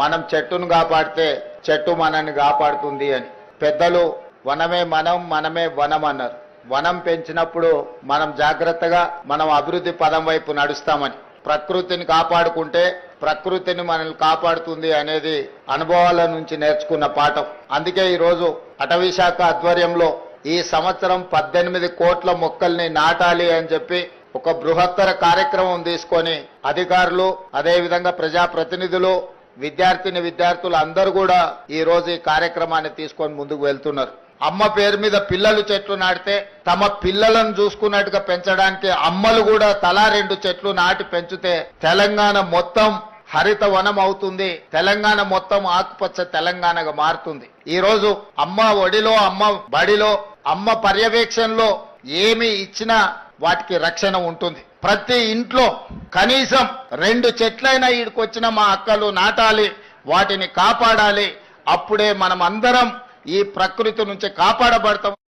మనం చెట్టును కాపాడితే చెట్టు మనల్ని కాపాడుతుంది అని. పెద్దలు వనమే మనం మనమే వనం అన్నారు. వనం పెంచినప్పుడు మనం జాగ్రత్తగా మనం అభివృద్ధి పదం వైపు నడుస్తామని. ప్రకృతిని కాపాడుకుంటే ప్రకృతిని మనల్ని కాపాడుతుంది అనేది అనుభవాల నుంచి నేర్చుకున్న పాఠం. అందుకే ఈరోజు అటవీ శాఖ ఆధ్వర్యంలో ఈ సంవత్సరం 18 కోట్ల మొక్కల్ని నాటాలి అని చెప్పి ఒక బృహత్తర కార్యక్రమం తీసుకొని అధికారులు, అదేవిధంగా ప్రజాప్రతినిధులు, విద్యార్థులు అందరూ కూడా ఈ రోజు ఈ కార్యక్రమాన్ని తీసుకొని ముందుకు వెళ్తున్నారు. అమ్మ పేరు మీద పిల్లలు చెట్లు నాటితే తమ పిల్లలను చూసుకున్నట్టుగా పెంచడానికి అమ్మలు కూడా తలా 2 చెట్లు నాటి పెంచితే తెలంగాణ మొత్తం హరిత వనం అవుతుంది. తెలంగాణ మొత్తం ఆకుపచ్చ తెలంగాణగా మారుతుంది. ఈ రోజు అమ్మ ఒడిలో, అమ్మ బడిలో, అమ్మ పర్యవేక్షణలో ఏమి ఇచ్చినా వాటికి రక్షణ ఉంటుంది. ప్రతి ఇంట్లో కనీసం 2 చెట్లైనా ఈడికొచ్చిన మా అక్కలు నాటాలి, వాటిని కాపాడాలి. అప్పుడే మనం అందరం ఈ ప్రకృతి నుంచి కాపాడబడతాం.